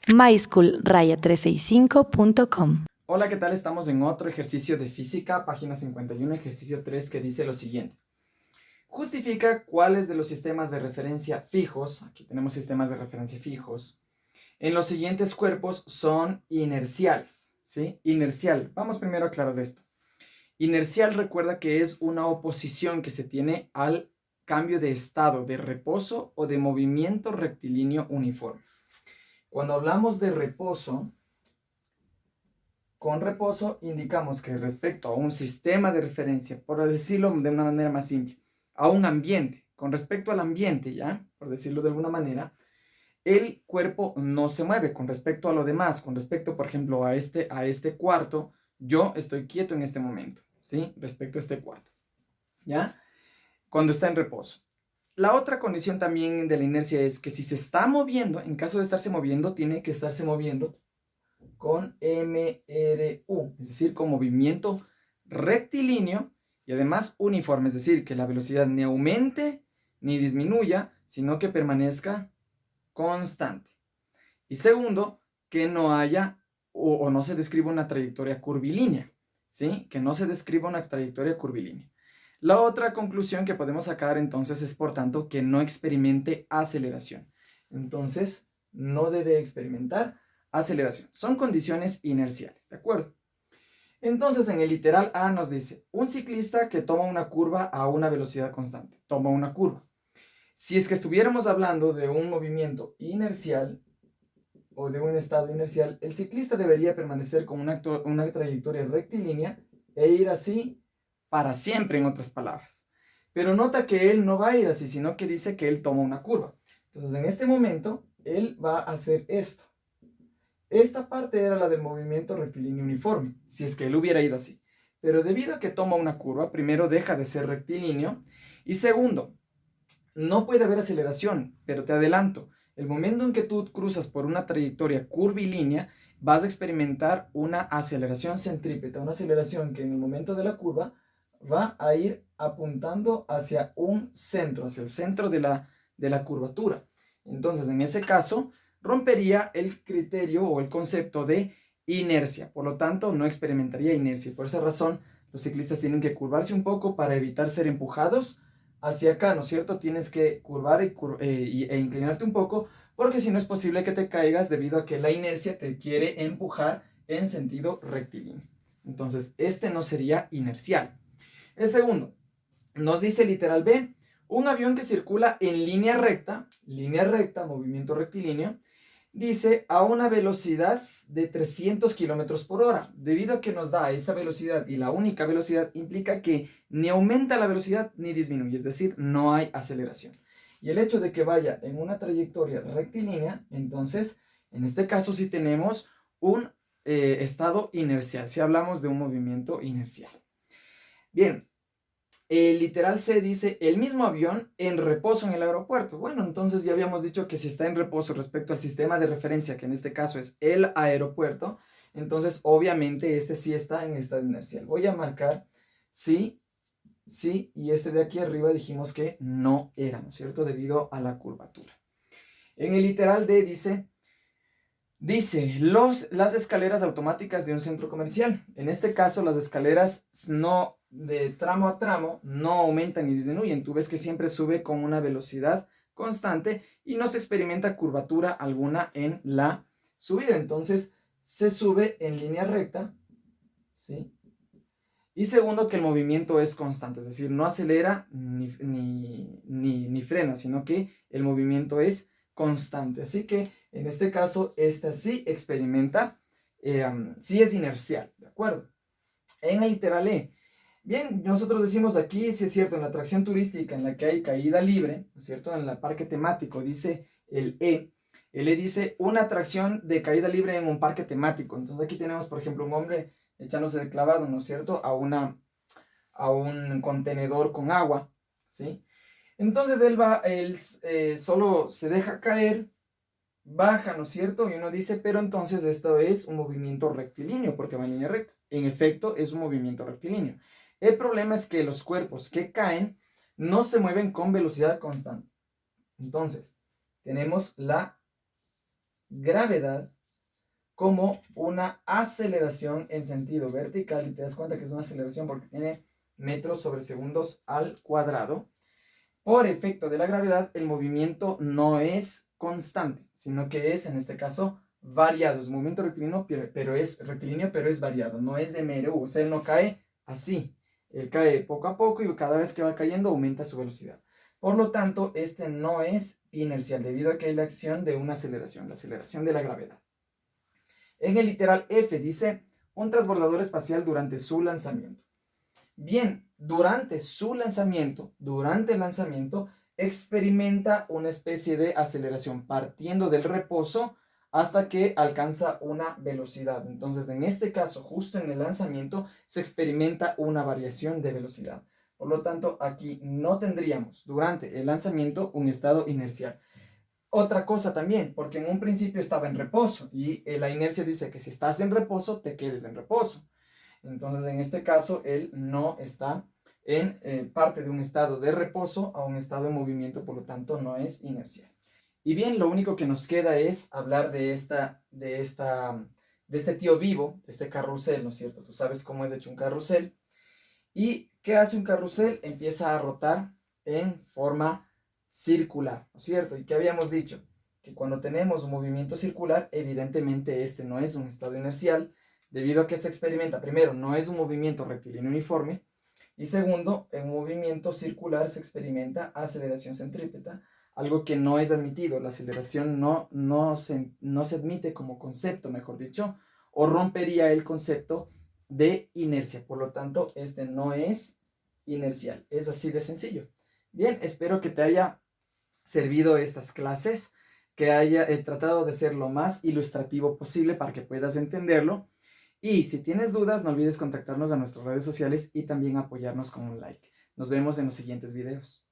myschool-365.com. Hola, ¿qué tal? Estamos en otro ejercicio de física, página 51, ejercicio 3, que dice lo siguiente. Justifica cuáles de los sistemas de referencia fijos, aquí tenemos sistemas de referencia fijos, en los siguientes cuerpos son inerciales, ¿sí? Inercial, vamos primero a aclarar esto. Inercial, recuerda que es una oposición que se tiene al cambio de estado, de reposo o de movimiento rectilíneo uniforme. Cuando hablamos de reposo, con reposo indicamos que respecto a un sistema de referencia, por decirlo de una manera más simple, a un ambiente, con respecto al ambiente, ¿ya? Por decirlo de alguna manera, el cuerpo no se mueve con respecto a lo demás, con respecto, por ejemplo, a este cuarto, yo estoy quieto en este momento, ¿sí? Respecto a este cuarto, ¿ya? Cuando está en reposo. La otra condición también de la inercia es que si se está moviendo, en caso de estarse moviendo, tiene que estarse moviendo con MRU, es decir, con movimiento rectilíneo y además uniforme, es decir, que la velocidad ni aumente ni disminuya, sino que permanezca constante. Y segundo, que no haya o no se describa una trayectoria curvilínea, ¿sí? Que no se describa una trayectoria curvilínea. La otra conclusión que podemos sacar entonces es, por tanto, que no experimente aceleración. Entonces, no debe experimentar aceleración. Son condiciones inerciales, ¿de acuerdo? Entonces, en el literal A nos dice, un ciclista que toma una curva a una velocidad constante. Toma una curva. Si es que estuviéramos hablando de un movimiento inercial o de un estado inercial, el ciclista debería permanecer con una trayectoria rectilínea e ir así para siempre, en otras palabras. Pero nota que él no va a ir así, sino que dice que él toma una curva. Entonces, en este momento, él va a hacer esto. Esta parte era la del movimiento rectilíneo uniforme, si es que él hubiera ido así. Pero debido a que toma una curva, primero deja de ser rectilíneo y segundo, no puede haber aceleración, pero te adelanto, el momento en que tú cruzas por una trayectoria curvilínea, vas a experimentar una aceleración centrípeta, una aceleración que en el momento de la curva va a ir apuntando hacia un centro, hacia el centro de la curvatura. Entonces, en ese caso, rompería el criterio o el concepto de inercia. Por lo tanto, no experimentaría inercia. Por esa razón, los ciclistas tienen que curvarse un poco para evitar ser empujados hacia acá, ¿no es cierto? Tienes que curvar e inclinarte un poco, porque si no es posible que te caigas debido a que la inercia te quiere empujar en sentido rectilíneo. Entonces, este no sería inercial. El segundo, nos dice literal B, un avión que circula en línea recta, movimiento rectilíneo, dice a una velocidad de 300 kilómetros por hora. Debido a que nos da esa velocidad y la única velocidad implica que ni aumenta la velocidad ni disminuye, es decir, no hay aceleración. Y el hecho de que vaya en una trayectoria rectilínea, entonces, en este caso sí tenemos un estado inercial, si hablamos de un movimiento inercial. Bien, el literal C dice, el mismo avión en reposo en el aeropuerto. Bueno, entonces ya habíamos dicho que si está en reposo respecto al sistema de referencia, que en este caso es el aeropuerto, entonces obviamente este sí está en estado inercial. Voy a marcar sí, sí, y este de aquí arriba dijimos que no era, ¿no es cierto? Debido a la curvatura. En el literal D dice las escaleras automáticas de un centro comercial. En este caso, las escaleras no de tramo a tramo no aumentan ni disminuyen. Tú ves que siempre sube con una velocidad constante y no se experimenta curvatura alguna en la subida. Entonces, se sube en línea recta, ¿sí? Y segundo, que el movimiento es constante, es decir, no acelera ni frena, sino que el movimiento es constante. Así que en este caso, esta sí experimenta, sí es inercial, ¿de acuerdo? En el literal E, bien, nosotros decimos aquí, sí es cierto, en la atracción turística en la que hay caída libre, ¿no es cierto? En el parque temático dice el E dice una atracción de caída libre en un parque temático. Entonces aquí tenemos, por ejemplo, un hombre echándose de clavado, ¿no es cierto? A un contenedor con agua, ¿sí? Entonces él solo se deja caer, baja, ¿no es cierto? Y uno dice, pero entonces esto es un movimiento rectilíneo porque va en línea recta. En efecto, es un movimiento rectilíneo. El problema es que los cuerpos que caen no se mueven con velocidad constante. Entonces, tenemos la gravedad como una aceleración en sentido vertical, y te das cuenta que es una aceleración porque tiene metros sobre segundos al cuadrado. Por efecto de la gravedad, el movimiento no es constante, sino que es, en este caso, variado. Es un movimiento rectilíneo, pero es variado, no es de MRU, o sea, él no cae así. Él cae poco a poco y cada vez que va cayendo aumenta su velocidad. Por lo tanto, este no es inercial, debido a que hay la acción de una aceleración, la aceleración de la gravedad. En el literal F dice, un transbordador espacial durante su lanzamiento. Bien, durante el lanzamiento, experimenta una especie de aceleración partiendo del reposo hasta que alcanza una velocidad. Entonces, en este caso, justo en el lanzamiento, se experimenta una variación de velocidad. Por lo tanto, aquí no tendríamos durante el lanzamiento un estado inercial. Otra cosa también, porque en un principio estaba en reposo y la inercia dice que si estás en reposo, te quedes en reposo. Entonces, en este caso, él no está en parte de un estado de reposo a un estado de movimiento, por lo tanto, no es inercial. Y bien, lo único que nos queda es hablar de este tío vivo, de este carrusel, ¿no es cierto? Tú sabes cómo es hecho un carrusel. ¿Y qué hace un carrusel? Empieza a rotar en forma circular, ¿no es cierto? ¿Y qué habíamos dicho? Que cuando tenemos un movimiento circular, evidentemente este no es un estado inercial, debido a que se experimenta, primero, no es un movimiento rectilíneo uniforme, y segundo, en un movimiento circular se experimenta aceleración centrípeta, algo que no es admitido. La aceleración no se admite como concepto, mejor dicho, o rompería el concepto de inercia. Por lo tanto, este no es inercial. Es así de sencillo. Bien, espero que te haya servido estas clases, que haya tratado de ser lo más ilustrativo posible para que puedas entenderlo. Y si tienes dudas, no olvides contactarnos a nuestras redes sociales y también apoyarnos con un like. Nos vemos en los siguientes videos.